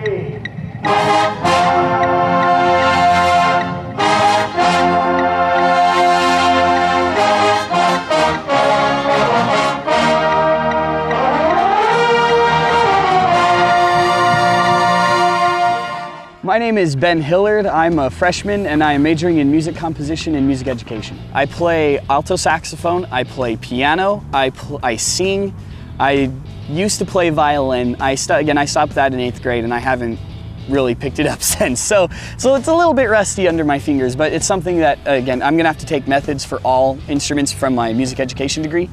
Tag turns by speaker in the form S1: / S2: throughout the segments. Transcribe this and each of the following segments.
S1: 3.
S2: My name is Ben Hillard. I'm a freshman and I am majoring in music composition and music education. I play alto saxophone, I play piano, I sing, I used to play violin. I stopped that in 8th grade and I haven't really picked it up since. So it's a little bit rusty under my fingers, but it's something that, again, I'm gonna have to take methods for all instruments from my music education degree.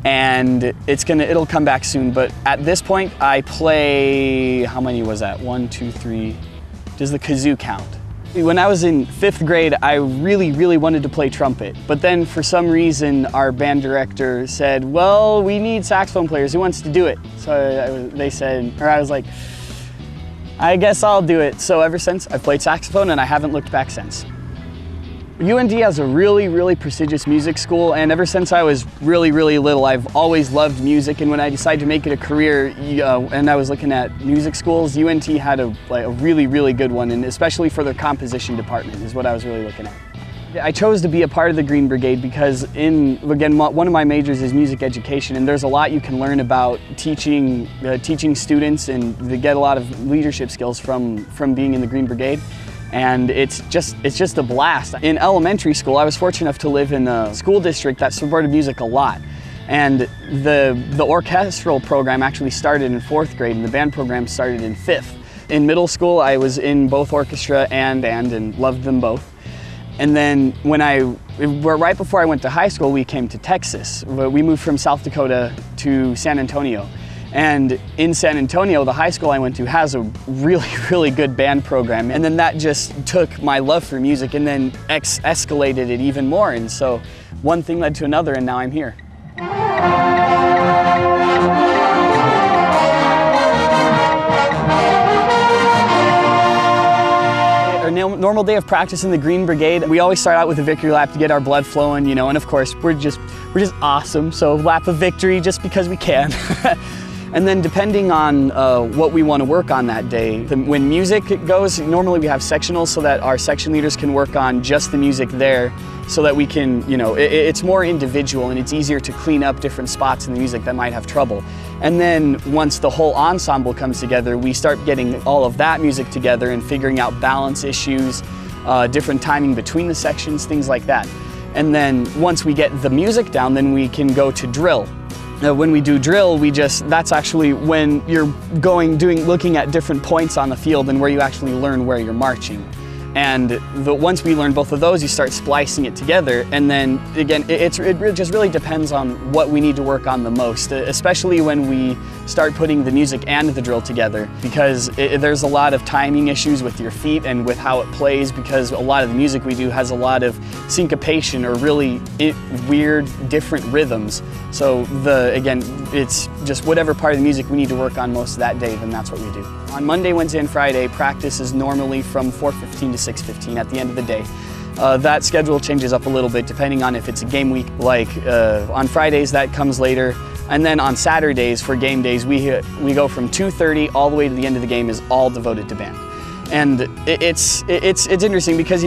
S2: And it'll come back soon, but at this point I play, how many was that? 1, 2, 3, does the kazoo count? When I was in 5th grade, I really wanted to play trumpet, but then for some reason our band director said, well, we need saxophone players, who wants to do it? So I was like, I guess I'll do it. So ever since, I've played saxophone and I haven't looked back since. UND has a really prestigious music school, and ever since I was really little, I've always loved music. And when I decided to make it a career, and I was looking at music schools, UNT had a really good one, and especially for their composition department is what I was really looking at. I chose to be a part of the Green Brigade because one of my majors is music education, and there's a lot you can learn about teaching students, and they get a lot of leadership skills from being in the Green Brigade. And it's just a blast. In elementary school, I was fortunate enough to live in a school district that supported music a lot. And the orchestral program actually started in 4th grade, and the band program started in 5th. In middle school, I was in both orchestra and loved them both. And then right before I went to high school, we came to Texas. We moved from South Dakota to San Antonio. And in San Antonio, the high school I went to has a really good band program. And then that just took my love for music and then escalated it even more. And so one thing led to another, and now I'm here. Our normal day of practice in the Green Brigade, we always start out with a victory lap to get our blood flowing, and of course we're just awesome. So lap of victory just because we can. And then depending on what we want to work on that day, when music goes, normally we have sectionals so that our section leaders can work on just the music there so that we can, it's more individual and it's easier to clean up different spots in the music that might have trouble. And then once the whole ensemble comes together, we start getting all of that music together and figuring out balance issues, different timing between the sections, things like that. And then once we get the music down, then we can go to drill. When we do drill, that's actually when you're looking at different points on the field and where you actually learn where you're marching. And once we learn both of those, you start splicing it together. And then again, it just really depends on what we need to work on the most, especially when we start putting the music and the drill together, because there's a lot of timing issues with your feet and with how it plays, because a lot of the music we do has a lot of syncopation or really weird, different rhythms. So again, it's just whatever part of the music we need to work on most that day, then that's what we do. On Monday, Wednesday, and Friday, practice is normally from 4:15 to 6:15 at the end of the day. That schedule changes up a little bit depending on if it's a game week. Like on Fridays, that comes later. And then on Saturdays, for game days, we go from 2:30 all the way to the end of the game is all devoted to band. And it's interesting because,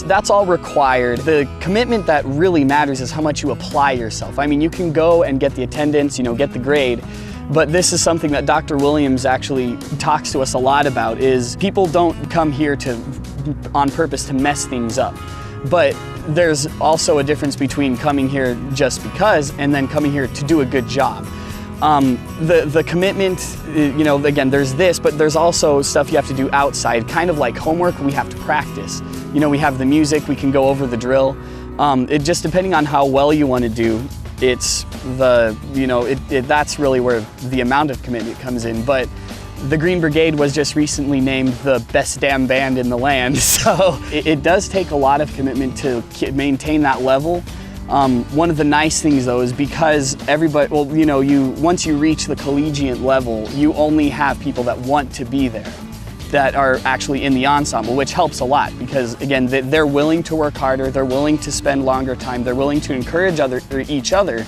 S2: that's all required. The commitment that really matters is how much you apply yourself. I mean, you can go and get the attendance, get the grade, but this is something that Dr. Williams actually talks to us a lot about, is people don't come here on purpose to mess things up. But there's also a difference between coming here just because and then coming here to do a good job. The commitment, again, there's this, but there's also stuff you have to do outside, kind of like homework we have to practice. We have the music, we can go over the drill. It just depending on how well you want to do, that's really where the amount of commitment comes in. But the Green Brigade was just recently named the best damn band in the land, so it does take a lot of commitment to maintain that level. One of the nice things though is because everybody, once you reach the collegiate level, you only have people that want to be there, that are actually in the ensemble, which helps a lot because, again, they're willing to work harder, they're willing to spend longer time, they're willing to encourage each other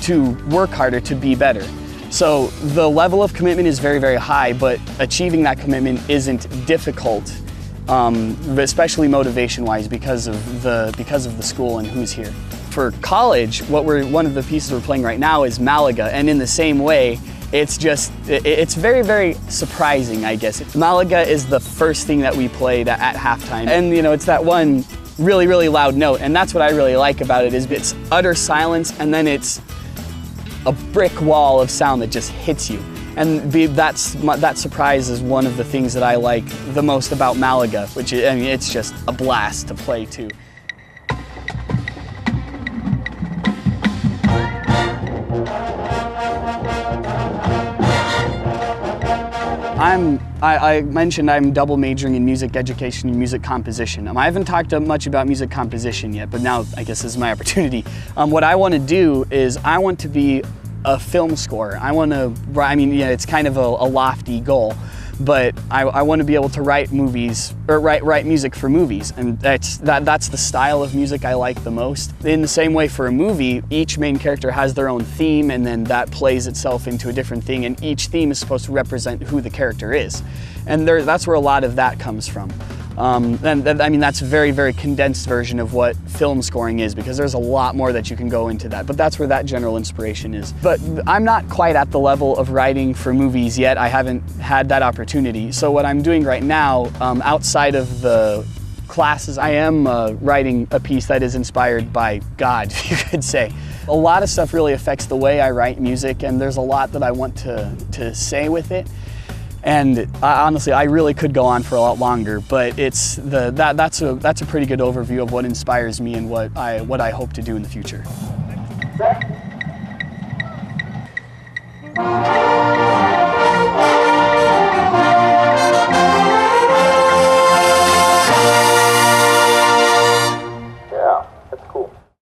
S2: to work harder, to be better. So the level of commitment is very, very high, but achieving that commitment isn't difficult, especially motivation-wise because of the school and who's here. For college, one of the pieces we're playing right now is Malaga, and in the same way, it's very, very surprising, I guess. Malaga is the first thing that we played at halftime, and it's that one really, really loud note, and that's what I really like about it, is it's utter silence, and then it's a brick wall of sound that just hits you. And that surprise is one of the things that I like the most about Malaga, which it's just a blast to play too. I mentioned I'm double majoring in music education and music composition. I haven't talked much about music composition yet, but now I guess this is my opportunity. What I want to do is I want to be a film scorer. It's kind of a lofty goal, but I want to be able to write movies, or write music for movies, and that's the style of music I like the most. In the same way, for a movie, each main character has their own theme, and then that plays itself into a different thing, and each theme is supposed to represent who the character is. And that's where a lot of that comes from. That's a very, very condensed version of what film scoring is, because there's a lot more that you can go into that, but that's where that general inspiration is. But I'm not quite at the level of writing for movies yet. I haven't had that opportunity. So what I'm doing right now, outside of the classes, I am writing a piece that is inspired by God, you could say. A lot of stuff really affects the way I write music, and there's a lot that I want to say with it. And honestly, I really could go on for a lot longer, but that's a pretty good overview of what inspires me and what I hope to do in the future.